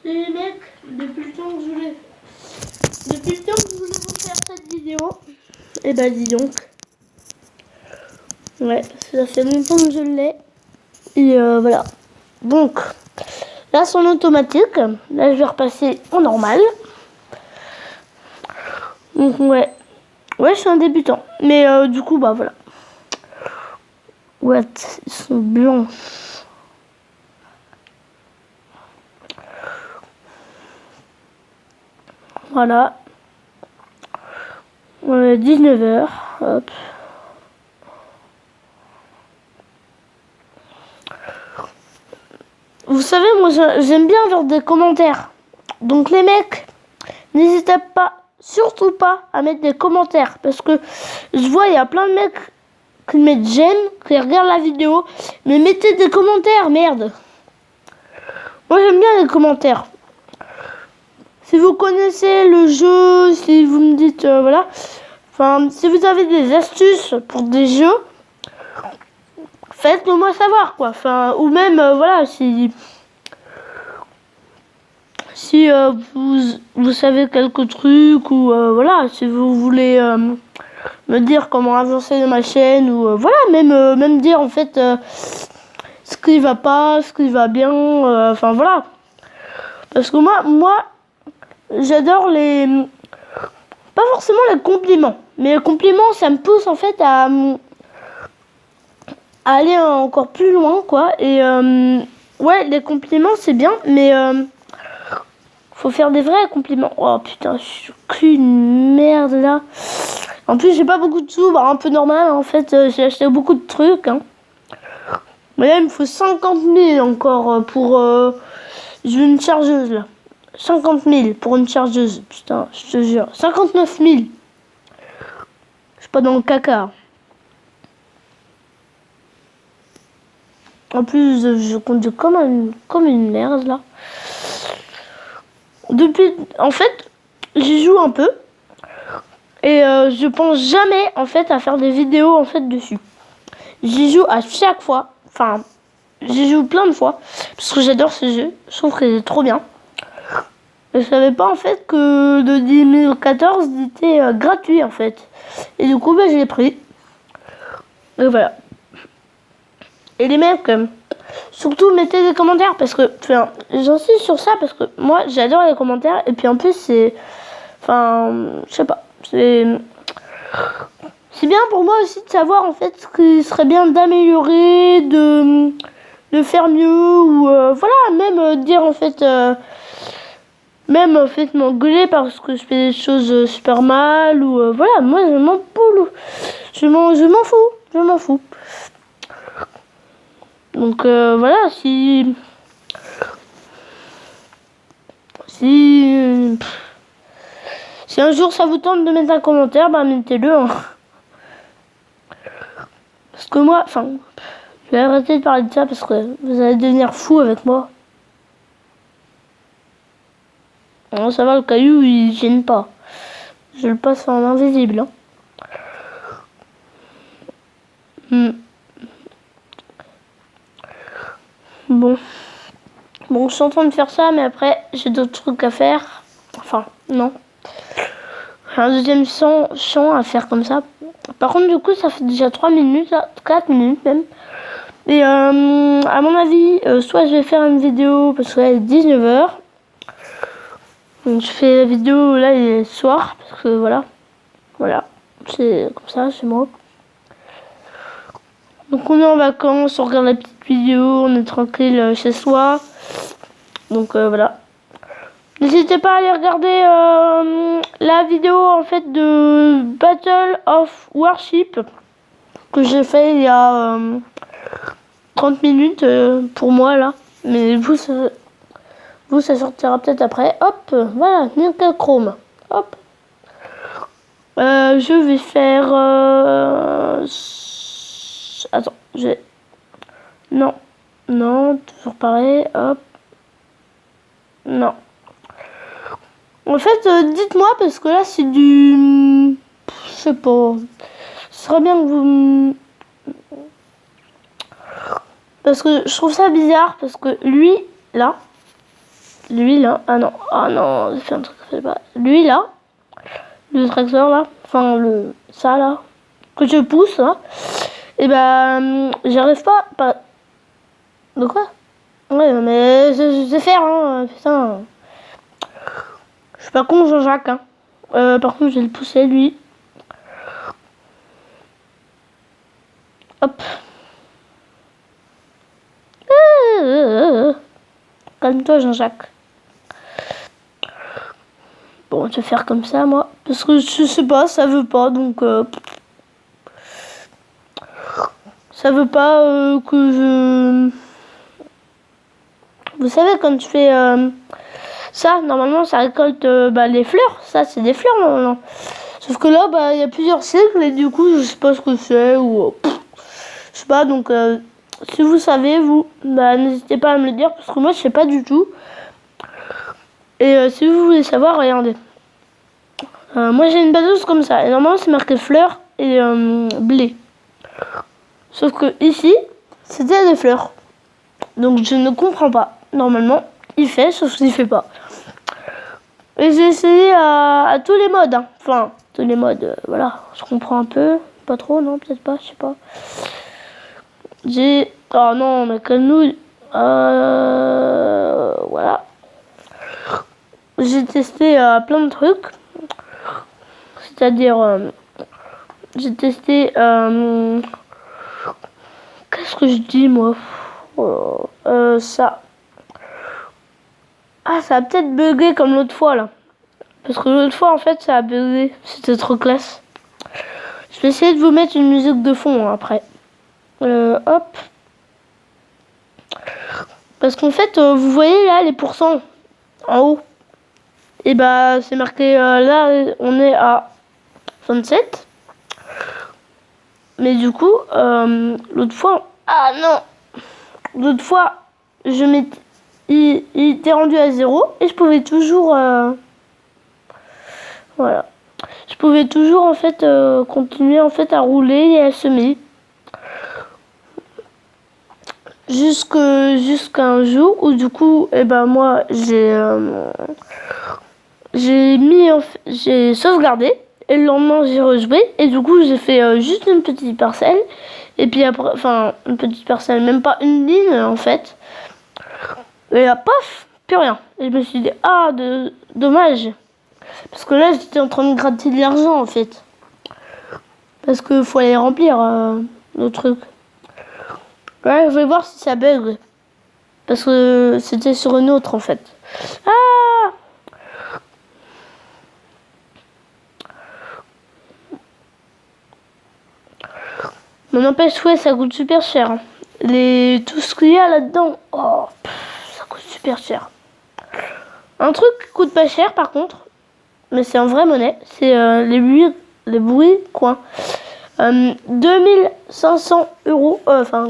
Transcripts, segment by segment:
Les mecs, depuis le temps que je voulais vous faire cette vidéo, et bah dis donc. Ouais, ça fait longtemps que je l'ai. Et voilà. Donc, là c'est en automatique. Là je vais repasser en normal. Donc ouais. Ouais, je suis un débutant. Mais du coup, bah voilà. What? Ils sont blancs. Voilà. 19h. Hop. Vous savez, moi j'aime bien faire des commentaires. Donc les mecs, n'hésitez pas, surtout pas, à mettre des commentaires. Parce que je vois, il y a plein de mecs qui mettent j'aime, qui regardent la vidéo. Mais mettez des commentaires, merde. Moi j'aime bien les commentaires. Si vous connaissez le jeu, si vous me dites, voilà. Enfin, si vous avez des astuces pour des jeux, faites-le moi savoir, quoi. Enfin, ou même, voilà, si vous savez quelques trucs, ou voilà, si vous voulez me dire comment avancer dans ma chaîne, ou voilà, même dire en fait ce qui va pas, ce qui va bien, enfin voilà. Parce que moi j'adore pas forcément les compliments, mais les compliments ça me pousse en fait à aller encore plus loin, quoi. Et ouais, les compliments c'est bien, mais faut faire des vrais compliments. Oh putain, je suis qu'une merde là. En plus, j'ai pas beaucoup de sous, bah, un peu normal. En fait, j'ai acheté beaucoup de trucs. Hein. Mais là, il me faut 50 000 encore pour. Je veux une chargeuse là. 50 000 pour une chargeuse. Putain, je te jure. 59 000. Je suis pas dans le caca. En plus, je conduis comme une merde là. En fait, j'y joue un peu. Et je pense jamais en fait à faire des vidéos en fait dessus. J'y joue à chaque fois. Enfin, j'y joue plein de fois. Parce que j'adore ce jeu. Je trouve qu'il est trop bien. Et je savais pas en fait que de 2014 il était gratuit en fait. Et du coup, bah, je l'ai pris. Et voilà. Et les mecs, surtout mettez des commentaires parce que, enfin, j'insiste sur ça parce que moi j'adore les commentaires. Et puis en plus, c'est. Enfin, je sais pas. C'est bien pour moi aussi de savoir en fait ce qui serait bien d'améliorer, de faire mieux ou voilà, même dire en fait même en fait m'engueuler parce que je fais des choses super mal ou voilà, moi je m'en poule. Je m'en fous. Donc voilà, si un jour ça vous tente de mettre un commentaire, bah mettez-le. Hein. Parce que moi, enfin, je vais arrêter de parler de ça parce que vous allez devenir fou avec moi. Non, ça va, le caillou il gêne pas. Je le passe en invisible. Hein. Bon, je suis en train de faire ça, mais après j'ai d'autres trucs à faire. Enfin, non. Un deuxième chant à faire comme ça. Par contre, du coup, ça fait déjà 3 minutes, là, 4 minutes même. Et à mon avis, soit je vais faire une vidéo parce que là il est 19h. Donc je fais la vidéo, là il est soir, parce que voilà. Voilà, c'est comme ça, c'est moi. Donc on est en vacances, on regarde la petite vidéo, on est tranquille chez soi. Donc voilà. N'hésitez pas à aller regarder la vidéo en fait de Battle of Warship que j'ai fait il y a 30 minutes pour moi là. Mais vous ça sortira peut-être après. Hop, voilà, nickel chrome. Hop. Je vais faire... Attends, Non, toujours pareil, hop. Non. En fait, dites-moi, parce que là, c'est du... Je sais pas. Ce serait bien que vous... Parce que je trouve ça bizarre, parce que lui, là... Lui là, ah non, j'ai fait un truc que je sais pas. Lui là, le tracteur là, enfin ça là, que je pousse là, et ben j'arrive pas. De quoi? Ouais, mais je sais faire, hein, putain. Je suis pas con, Jean-Jacques, hein. Par contre, je vais le pousser, lui. Hop. Calme-toi, Jean-Jacques. Bon, je vais faire comme ça, moi. Parce que je sais pas, ça veut pas, donc... ça veut pas que je... Vous savez, quand tu fais ça, normalement, ça récolte les fleurs. Ça, c'est des fleurs, normalement. Sauf que là, il y a plusieurs cycles, et du coup, je sais pas ce que c'est, ou... je sais pas, donc... si vous savez, vous, n'hésitez pas à me le dire, parce que moi, je sais pas du tout. Et si vous voulez savoir, regardez. Moi, j'ai une baseuse comme ça. Et normalement, c'est marqué fleurs et blé. Sauf que ici, c'était des fleurs. Donc, je ne comprends pas. Normalement, il fait, sauf qu'il fait pas. Et j'ai essayé à tous les modes. Hein. Enfin, tous les modes, voilà. Je comprends un peu. Pas trop, non, peut-être pas, je sais pas. J'ai... Oh non, mais calme-nous. Voilà. J'ai testé plein de trucs. C'est-à-dire... j'ai testé... qu'est-ce que je dis, moi? Ça. Ah, ça a peut-être bugué comme l'autre fois, là. Parce que l'autre fois, en fait, ça a bugué. C'était trop classe. Je vais essayer de vous mettre une musique de fond, hein, après. Hop. Parce qu'en fait, vous voyez, là, les pourcents, en haut. Et c'est marqué, là, on est à 27. Mais du coup, l'autre fois... Ah, non. L'autre fois, il était rendu à 0 et je pouvais toujours... voilà. Je pouvais toujours en fait continuer en fait à rouler et à semer jusqu'à un jour où du coup moi j'ai sauvegardé et le lendemain j'ai rejoué et du coup j'ai fait juste une petite parcelle et puis après une petite parcelle, même pas une ligne en fait, et là paf, plus rien. Et je me suis dit dommage, parce que là j'étais en train de gratter de l'argent en fait. Parce que faut aller remplir le truc. Ouais, je vais voir si ça bug. Parce que c'était sur une autre en fait. Ah! Mais n'empêche, ouais, ça coûte super cher. Hein. Tout ce qu'il y a là-dedans, ça coûte super cher. Un truc qui coûte pas cher par contre, mais c'est en vraie monnaie, c'est les bruits coins. 2500 euros,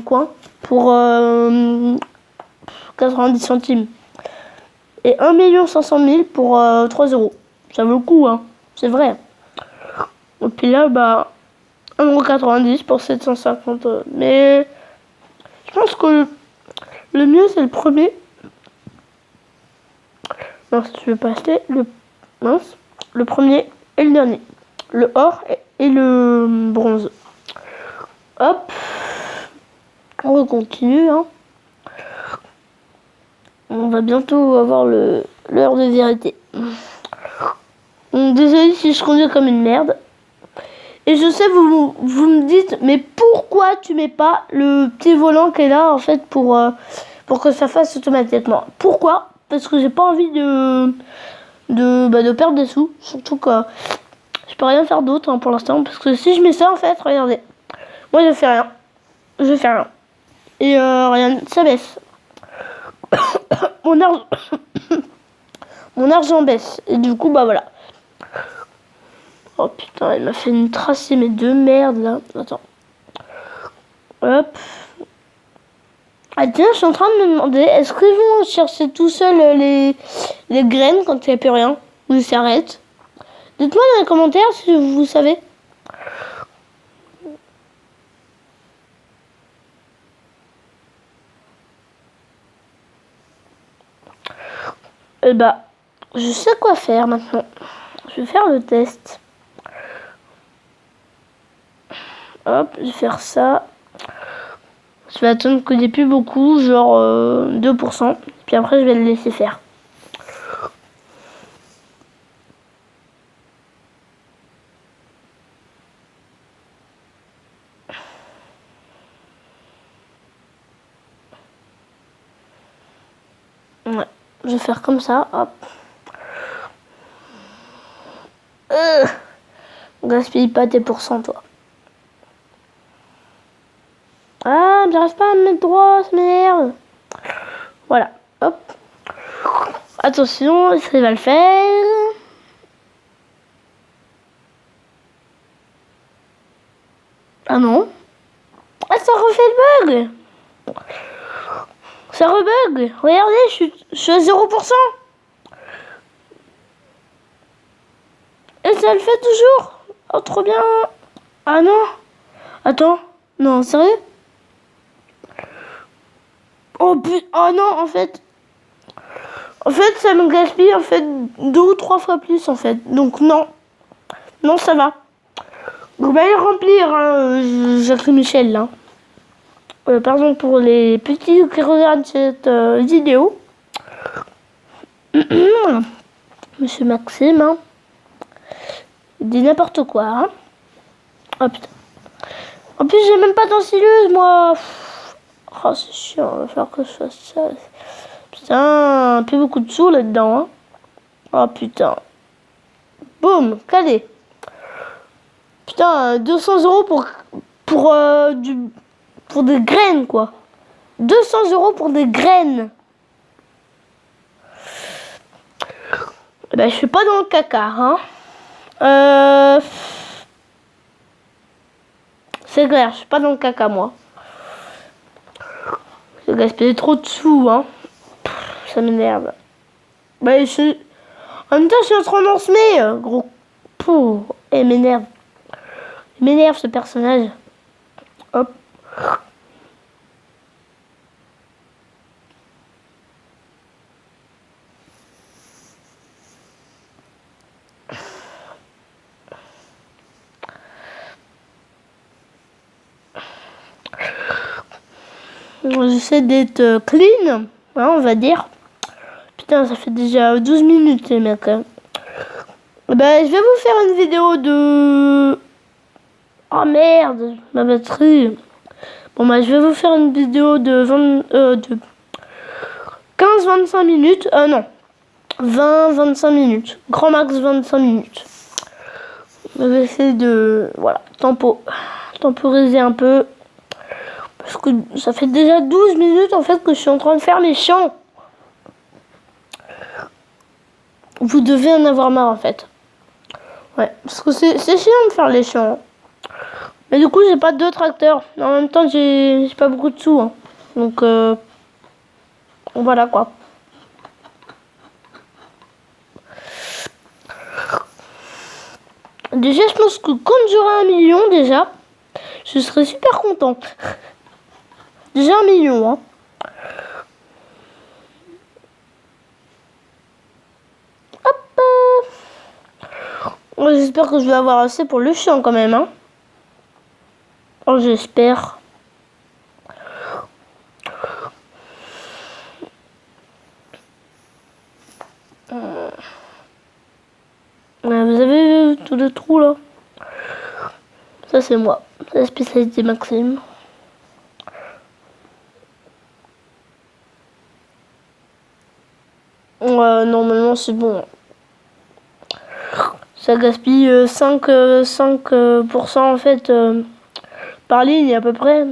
coin, pour 90 centimes. Et 1 500 000 pour 3 euros. Ça vaut le coup, hein. C'est vrai. Et puis là, 1,90 € pour 750. Mais je pense que le mieux, c'est le premier. Non, si tu veux pas acheter, le premier et le dernier. Le or et le bronze. Hop. On continue, hein. On va bientôt avoir l'heure de vérité. Désolé si je conduis comme une merde. Et je sais, vous me dites, mais pourquoi tu mets pas le petit volant qui est là, en fait, pour que ça fasse automatiquement? Pourquoi? Parce que j'ai pas envie de perdre des sous. Surtout que je peux rien faire d'autre hein, pour l'instant. Parce que si je mets ça, en fait, regardez. Moi, je fais rien. Je fais rien. Et rien, ça baisse. Mon argent baisse. Et du coup, voilà. Oh putain, elle m'a fait une tracée, mais de merde là. Attends. Hop. Ah tiens, je suis en train de me demander, est-ce qu'ils vont chercher tout seul les graines quand il n'y a plus rien? Ou ils s'arrêtent? Dites-moi dans les commentaires si vous savez. Et bah, je sais quoi faire maintenant. Je vais faire le test. Hop, je vais faire ça. Je vais attendre qu'il n'y ait plus beaucoup, genre 2%. Puis après, je vais le laisser faire. Ouais, je vais faire comme ça, hop. Gaspille pas tes pourcents, toi. Ah, j'arrive pas à me mettre droit, ça m'énerve. Voilà, hop. Attention, ça va le faire. Ah non. Ah, ça refait le bug. Ça rebug. Regardez, je suis à 0%. Et ça le fait toujours. Oh, trop bien. Ah non. Attends. Non, sérieux? Oh, oh non, en fait. En fait, ça me gaspille en fait 2 ou 3 fois plus en fait. Donc non. Non, ça va. Vous allez remplir, hein, Jacques Michel, là. Pardon pour les petits qui regardent cette vidéo. Monsieur Maxime, hein. Il dit n'importe quoi, hein. Oh putain. En plus, j'ai même pas d'ensileuse, moi. Oh, c'est chiant, il va falloir que je fasse ça. Putain, plus beaucoup de sous là-dedans, hein. Oh putain. Boum, calé. Putain, 200 € pour des graines, quoi. 200 € pour des graines. Eh ben, je suis pas dans le caca, hein. C'est clair, je suis pas dans le caca, moi. J'ai gaspillé trop de sous, hein. Ça m'énerve. Bah, en même temps, je suis en train d'en semer, gros. Pouh, il m'énerve. Il m'énerve, ce personnage. Hop. J'essaie d'être clean, hein, on va dire. Putain, ça fait déjà 12 minutes, les mecs. Bah, je vais vous faire une vidéo de... Oh merde, ma batterie. Bon, bah, je vais vous faire une vidéo de 15-25 minutes. Non, 20-25 minutes. Grand max 25 minutes. Je vais essayer de... Voilà, temporiser un peu. Parce que ça fait déjà 12 minutes, en fait, que je suis en train de faire mes champs. Vous devez en avoir marre, en fait. Ouais, parce que c'est chiant de faire les champs. Mais du coup, j'ai pas deux tracteurs. En même temps, j'ai pas beaucoup de sous, hein. Donc, voilà, quoi. Déjà, je pense que quand j'aurai 1 million, déjà, je serai super content. Déjà 1 million, hein. Hop. J'espère que je vais avoir assez pour le chien, quand même, hein. Oh, j'espère. Vous avez vu tous les trous, là? Ça, c'est moi. C'est la spécialité Maxime. Normalement, c'est bon. Ça gaspille 5% en fait par ligne à peu près.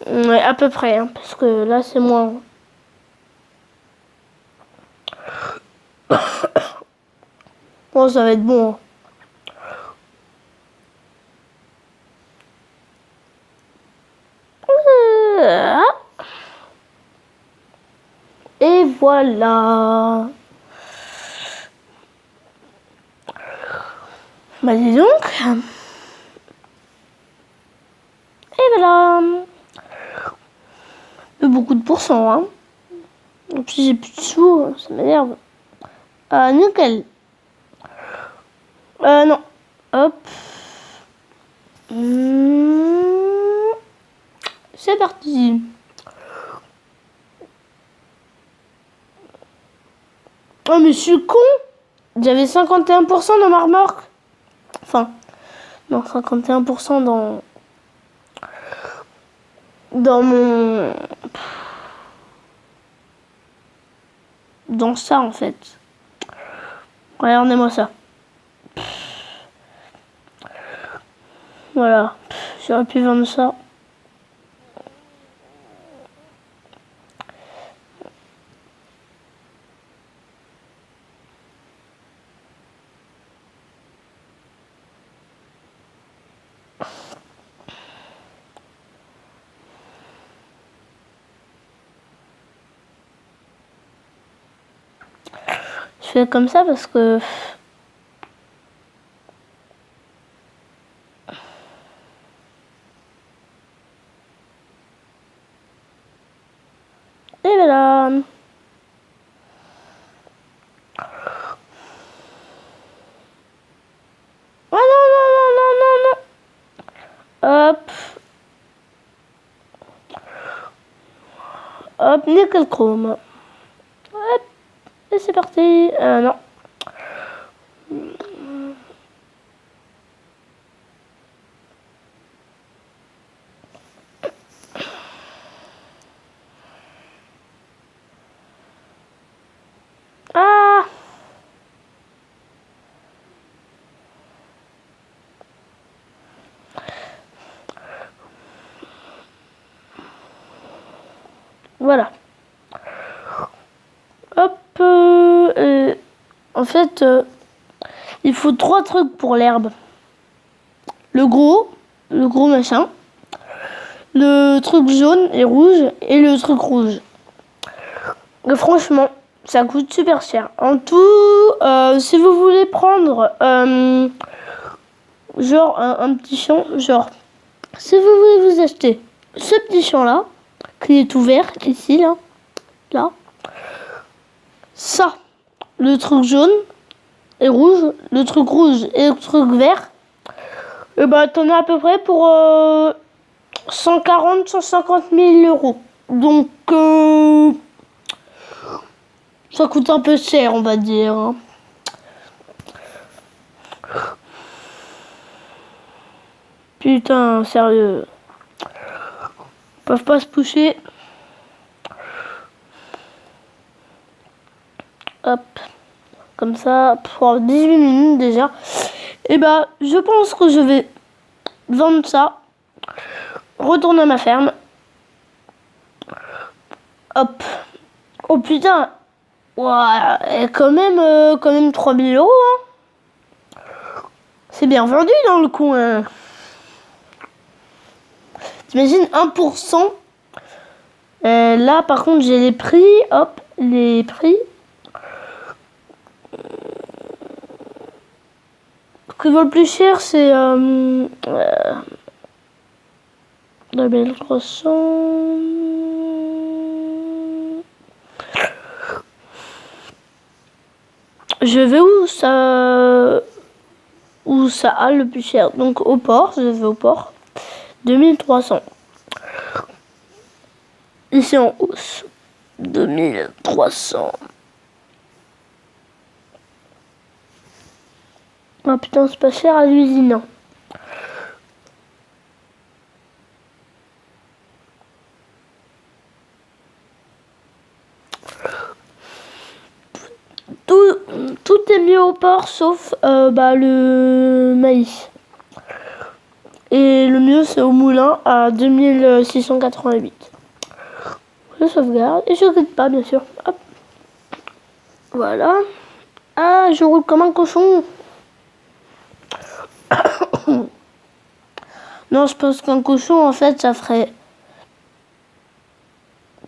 Ouais, à peu près, hein, parce que là, c'est moins. Bon, ça va être bon. Hein. Et voilà. Bah dis donc. Et voilà. Beaucoup de pourcents, hein. Et puis j'ai plus de sous, ça m'énerve. Ah, nickel. Non. Hop. C'est parti. Oh, mais je suis con. J'avais 51% dans ma remorque. Enfin, non, 51% dans mon... Dans ça, en fait. Regardez-moi ça. Voilà. J'aurais pu vendre ça. Je fais comme ça parce que... Et voilà. Oh non, non, non, non, non, non. Hop. Hop, nickel chrome. Hop. Et c'est parti. Non. Ah. Voilà. Hop. En fait, il faut 3 trucs pour l'herbe. Le gros machin. Le truc jaune et rouge. Et le truc rouge. Et franchement, ça coûte super cher. En tout, si vous voulez prendre genre un petit champ, genre, si vous voulez vous acheter ce petit champ là, qui est ouvert ici, là, ça, le truc jaune et rouge, le truc rouge et le truc vert, et bah t'en as à peu près pour 140-150 000 euros. Donc ça coûte un peu cher, on va dire. Putain, sérieux. Ils peuvent pas se pousser. Hop. Comme ça, pour 18 minutes déjà. Et bah, je pense que je vais vendre ça. Retourner à ma ferme. Hop. Oh putain. Ouais, quand même 3000 euros. Hein. C'est bien vendu dans le coin. T'imagines 1%. Là, par contre, j'ai les prix. Hop, les prix. Ce qui vaut le plus cher, c'est 2300. Je vais où ça a le plus cher. Donc au port, je vais au port. 2300. Ici en hausse. 2300. Ah putain, c'est pas cher à l'usine. Tout est mieux au port sauf le maïs. Et le mieux c'est au moulin à 2688. Je sauvegarde et je quitte pas bien sûr. Hop. Voilà. Ah, je roule comme un cochon. Non, je pense qu'un cochon en fait ça ferait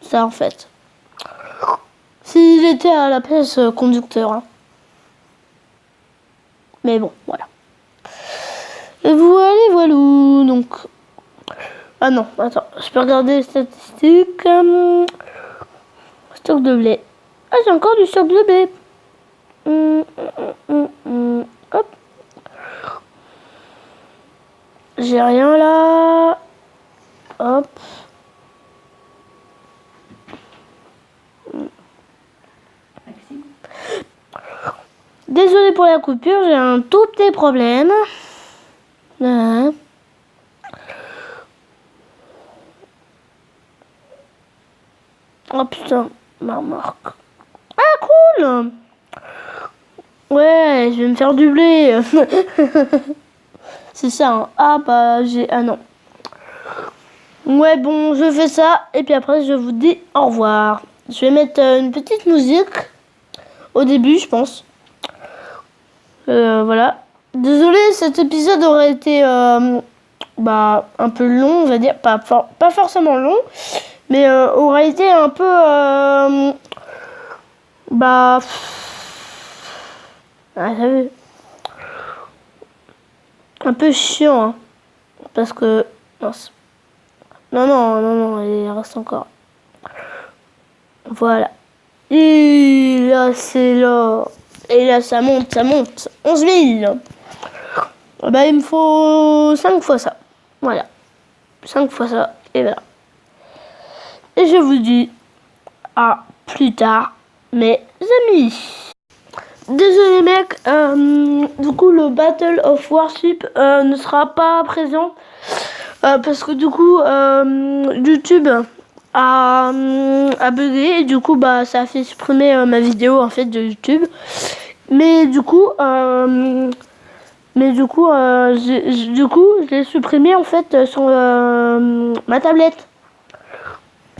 ça en fait. S'il était à la place conducteur. Hein. Mais bon, voilà. Et voilà. Donc. Ah non, attends, je peux regarder les statistiques. Stock sucre de blé. Ah, j'ai encore du sucre de blé. Hop. J'ai rien là. Hop. Désolée pour la coupure, j'ai un tout petit problème. Voilà. Oh putain, ma remarque. Ah cool. Ouais, je vais me faire du blé. C'est ça, hein. Ah bah j'ai... Ah non. Ouais bon, je fais ça et puis après je vous dis au revoir. Je vais mettre une petite musique au début, je pense. Voilà. Désolé, cet épisode aurait été un peu long, on va dire. Pas forcément long, mais aurait été un peu... un peu chiant, hein, parce que... Mince. Non, il reste encore. Voilà. Et là, c'est là. Et là, ça monte. 11 000. Bah, il me faut 5 fois ça. Voilà. 5 fois ça. Et voilà. Et je vous dis à plus tard, mes amis. Désolé mec, du coup le Battle of Warship ne sera pas présent parce que du coup YouTube a bugué et du coup bah ça a fait supprimer ma vidéo en fait de YouTube. Mais du coup je l'ai supprimé en fait sur ma tablette.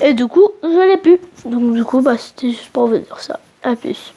Et du coup je l'ai plus. Donc du coup bah c'était juste pour vous dire ça. À plus.